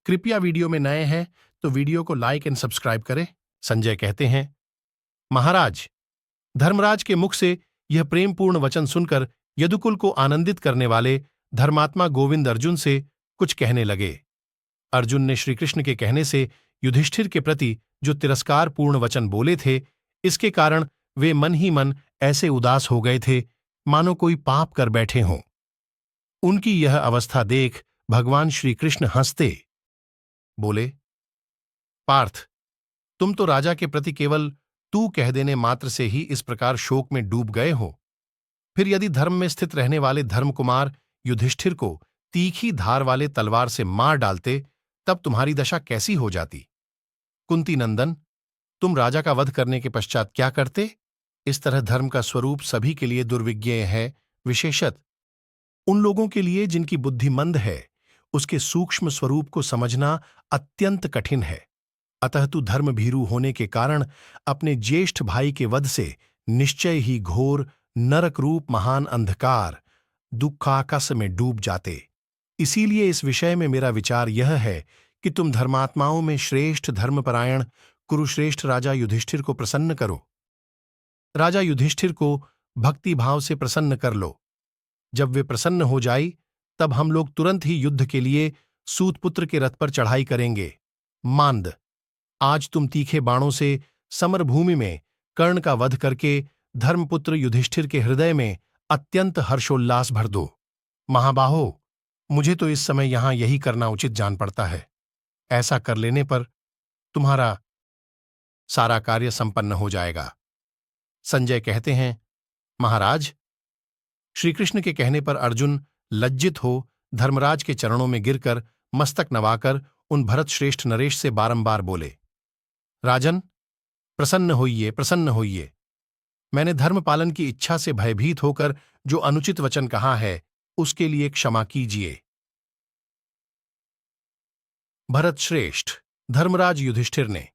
कृपया वीडियो में नए हैं तो वीडियो को लाइक एंड सब्सक्राइब करें। संजय कहते हैं, महाराज, धर्मराज के मुख से यह प्रेमपूर्ण वचन सुनकर यदुकुल को आनंदित करने वाले धर्मात्मा गोविंद अर्जुन से कुछ कहने लगे। अर्जुन ने श्रीकृष्ण के कहने से युधिष्ठिर के प्रति जो तिरस्कारपूर्ण वचन बोले थे, इसके कारण वे मन ही मन ऐसे उदास हो गए थे मानो कोई पाप कर बैठे हों। उनकी यह अवस्था देख भगवान श्रीकृष्ण हंसते बोले, पार्थ, तुम तो राजा के प्रति केवल तू कह देने मात्र से ही इस प्रकार शोक में डूब गए हो। फिर यदि धर्म में स्थित रहने वाले धर्मकुमार युधिष्ठिर को तीखी धार वाले तलवार से मार डालते, तब तुम्हारी दशा कैसी हो जाती। कुंती नंदन, तुम राजा का वध करने के पश्चात क्या करते। इस तरह धर्म का स्वरूप सभी के लिए दुर्विज्ञेय है, विशेषत उन लोगों के लिए जिनकी बुद्धि मंद है। उसके सूक्ष्म स्वरूप को समझना अत्यंत कठिन है। अतः तू धर्मभीरू होने के कारण अपने ज्येष्ठ भाई के वध से निश्चय ही घोर नरक रूप महान अंधकार दुखाकाश में डूब जाते। इसीलिए इस विषय में मेरा विचार यह है कि तुम धर्मात्माओं में श्रेष्ठ धर्मपरायण कुरुश्रेष्ठ राजा युधिष्ठिर को प्रसन्न करो। राजा युधिष्ठिर को भक्ति भाव से प्रसन्न कर लो। जब वे प्रसन्न हो जाई, तब हम लोग तुरंत ही युद्ध के लिए सूतपुत्र के रथ पर चढ़ाई करेंगे। मांद, आज तुम तीखे बाणों से समरभूमि में कर्ण का वध करके धर्मपुत्र युधिष्ठिर के हृदय में अत्यंत हर्षोल्लास भर दो। महाबाहो, मुझे तो इस समय यहां यही करना उचित जान पड़ता है। ऐसा कर लेने पर तुम्हारा सारा कार्य संपन्न हो जाएगा। संजय कहते हैं, महाराज, श्रीकृष्ण के कहने पर अर्जुन लज्जित हो धर्मराज के चरणों में गिरकर मस्तक नवाकर उन भरत श्रेष्ठ नरेश से बारंबार बोले, राजन, प्रसन्न होइए, प्रसन्न होइए। मैंने धर्म पालन की इच्छा से भयभीत होकर जो अनुचित वचन कहा है, उसके लिए क्षमा कीजिए। भरत श्रेष्ठ, धर्मराज युधिष्ठिर ने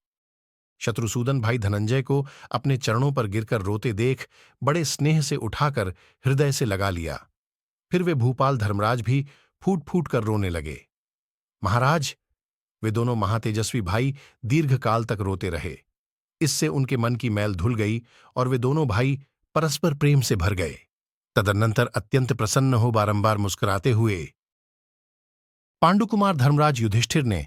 शत्रुसूदन भाई धनंजय को अपने चरणों पर गिरकर रोते देख बड़े स्नेह से उठाकर हृदय से लगा लिया। फिर वे भूपाल धर्मराज भी फूट फूट कर रोने लगे। महाराज, वे दोनों महातेजस्वी भाई दीर्घकाल तक रोते रहे। इससे उनके मन की मैल धुल गई और वे दोनों भाई परस्पर प्रेम से भर गए। तदनंतर अत्यंत प्रसन्न हो बारंबार मुस्कुराते हुए पांडुकुमार धर्मराज युधिष्ठिर ने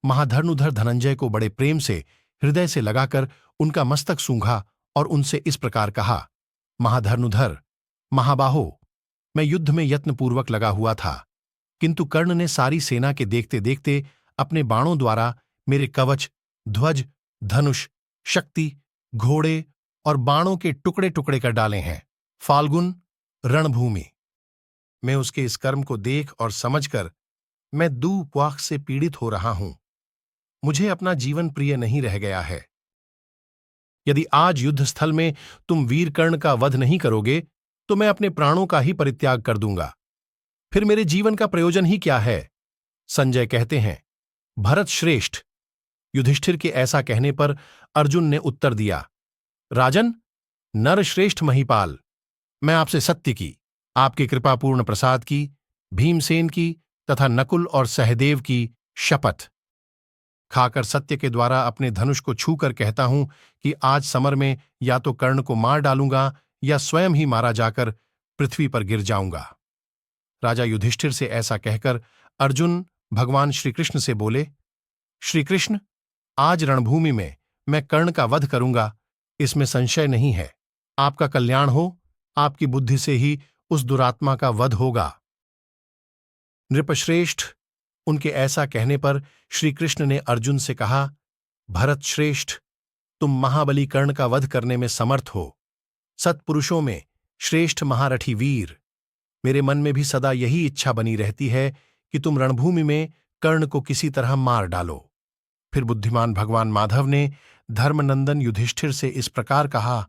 महाधनुधर धनंजय को बड़े प्रेम से हृदय से लगाकर उनका मस्तक सूंघा और उनसे इस प्रकार कहा, महाधनुधर, महाबाहो, मैं युद्ध में यत्नपूर्वक लगा हुआ था, किंतु कर्ण ने सारी सेना के देखते देखते अपने बाणों द्वारा मेरे कवच, ध्वज, धनुष, शक्ति, घोड़े और बाणों के टुकड़े टुकड़े कर डाले हैं। फाल्गुन, रणभूमि मैं उसके इस कर्म को देख और समझकर मैं दूपाख से पीड़ित हो रहा हूं। मुझे अपना जीवन प्रिय नहीं रह गया है। यदि आज युद्ध स्थल में तुम वीर कर्ण का वध नहीं करोगे, तो मैं अपने प्राणों का ही परित्याग कर दूंगा। फिर मेरे जीवन का प्रयोजन ही क्या है। संजय कहते हैं, भरत श्रेष्ठ, युधिष्ठिर के ऐसा कहने पर अर्जुन ने उत्तर दिया, राजन, नरश्रेष्ठ महीपाल, मैं आपसे सत्य की, आपके कृपापूर्ण प्रसाद की, भीमसेन की तथा नकुल और सहदेव की शपथ खाकर सत्य के द्वारा अपने धनुष को छूकर कहता हूं कि आज समर में या तो कर्ण को मार डालूंगा या स्वयं ही मारा जाकर पृथ्वी पर गिर जाऊंगा। राजा युधिष्ठिर से ऐसा कहकर अर्जुन भगवान श्रीकृष्ण से बोले, श्रीकृष्ण, आज रणभूमि में मैं कर्ण का वध करूंगा, इसमें संशय नहीं है। आपका कल्याण हो, आपकी बुद्धि से ही उस दुरात्मा का वध होगा। नृपश्रेष्ठ, उनके ऐसा कहने पर श्रीकृष्ण ने अर्जुन से कहा, भरत श्रेष्ठ, तुम महाबली कर्ण का वध करने में समर्थ हो। सत्पुरुषों में श्रेष्ठ महारथी वीर, मेरे मन में भी सदा यही इच्छा बनी रहती है कि तुम रणभूमि में कर्ण को किसी तरह मार डालो। फिर बुद्धिमान भगवान माधव ने धर्मनंदन युधिष्ठिर से इस प्रकार कहा,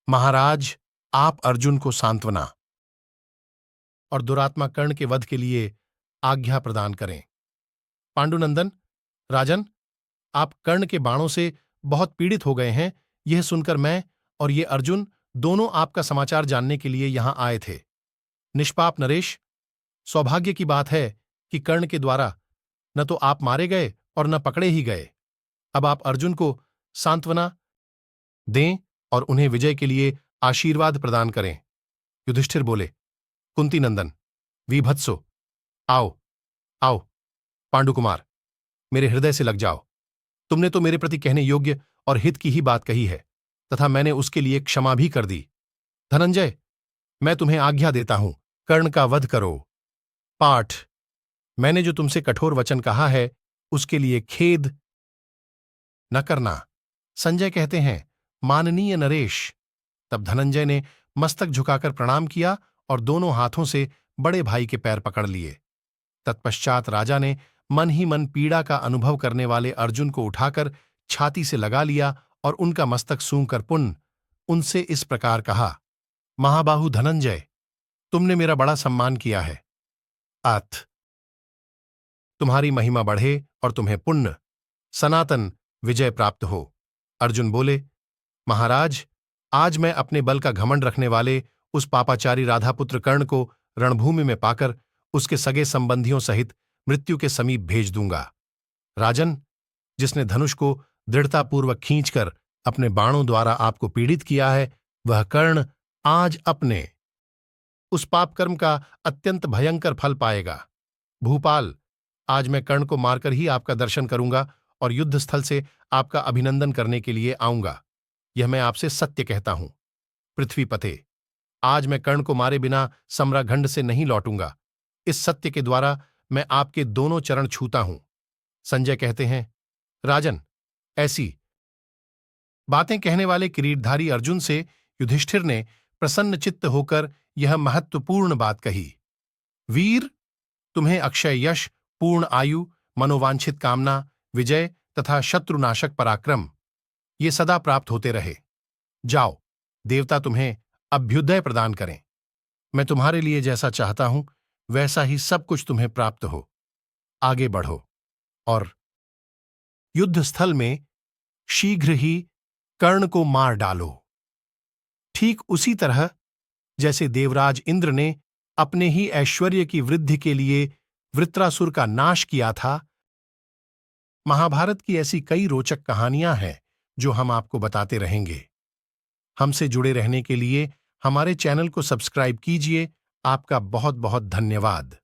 महाराज, आप अर्जुन को सांत्वना और दुरात्मा कर्ण के वध के लिए आज्ञा प्रदान करें। पांडुनंदन, राजन, आप कर्ण के बाणों से बहुत पीड़ित हो गए हैं, यह सुनकर मैं और ये अर्जुन दोनों आपका समाचार जानने के लिए यहां आए थे। निष्पाप नरेश, सौभाग्य की बात है कि कर्ण के द्वारा न तो आप मारे गए और न पकड़े ही गए। अब आप अर्जुन को सांत्वना दें और उन्हें विजय के लिए आशीर्वाद प्रदान करें। युधिष्ठिर बोले, कुंती नंदन, वीभत्सो, आओ, आओ, पांडुकुमार, मेरे हृदय से लग जाओ। तुमने तो मेरे प्रति कहने योग्य और हित की ही बात कही है, तथा मैंने उसके लिए क्षमा भी कर दी। धनंजय, मैं तुम्हें आज्ञा देता हूं, कर्ण का वध करो। पाठ, मैंने जो तुमसे कठोर वचन कहा है, उसके लिए खेद न करना। संजय कहते हैं, माननीय नरेश। तब धनंजय ने मस्तक झुकाकर प्रणाम किया और दोनों हाथों से बड़े भाई के पैर पकड़ लिए। तत्पश्चात राजा ने मन ही मन पीड़ा का अनुभव करने वाले अर्जुन को उठाकर छाती से लगा लिया और उनका मस्तक सूंघकर पुनः उनसे इस प्रकार कहा, महाबाहु धनंजय, तुमने मेरा बड़ा सम्मान किया है। अथ तुम्हारी महिमा बढ़े और तुम्हें पुण्य सनातन विजय प्राप्त हो। अर्जुन बोले, महाराज, आज मैं अपने बल का घमंड रखने वाले उस पापाचारी राधापुत्र कर्ण को रणभूमि में पाकर उसके सगे संबंधियों सहित मृत्यु के समीप भेज दूंगा। राजन, जिसने धनुष को दृढ़तापूर्वक खींचकर अपने बाणों द्वारा आपको पीड़ित किया है, वह कर्ण आज अपने उस पापकर्म का अत्यंत भयंकर फल पाएगा। भूपाल, आज मैं कर्ण को मारकर ही आपका दर्शन करूंगा और युद्ध स्थल से आपका अभिनंदन करने के लिए आऊंगा। यह मैं आपसे सत्य कहता हूं। पृथ्वीपते, आज मैं कर्ण को मारे बिना सम्राघंड से नहीं लौटूंगा। इस सत्य के द्वारा मैं आपके दोनों चरण छूता हूं। संजय कहते हैं, राजन, ऐसी बातें कहने वाले किरीटधारी अर्जुन से युधिष्ठिर ने प्रसन्न चित्त होकर यह महत्वपूर्ण बात कही, वीर, तुम्हें अक्षय यश, पूर्ण आयु, मनोवांछित कामना, विजय तथा शत्रुनाशक पराक्रम ये सदा प्राप्त होते रहे। जाओ, देवता तुम्हें अभ्युदय प्रदान करें। मैं तुम्हारे लिए जैसा चाहता हूं वैसा ही सब कुछ तुम्हें प्राप्त हो। आगे बढ़ो और युद्ध स्थल में शीघ्र ही कर्ण को मार डालो। ठीक उसी तरह जैसे देवराज इंद्र ने अपने ही ऐश्वर्य की वृद्धि के लिए वृत्रासुर का नाश किया था। महाभारत की ऐसी कई रोचक कहानियां हैं जो हम आपको बताते रहेंगे। हमसे जुड़े रहने के लिए हमारे चैनल को सब्सक्राइब कीजिए। आपका बहुत बहुत धन्यवाद।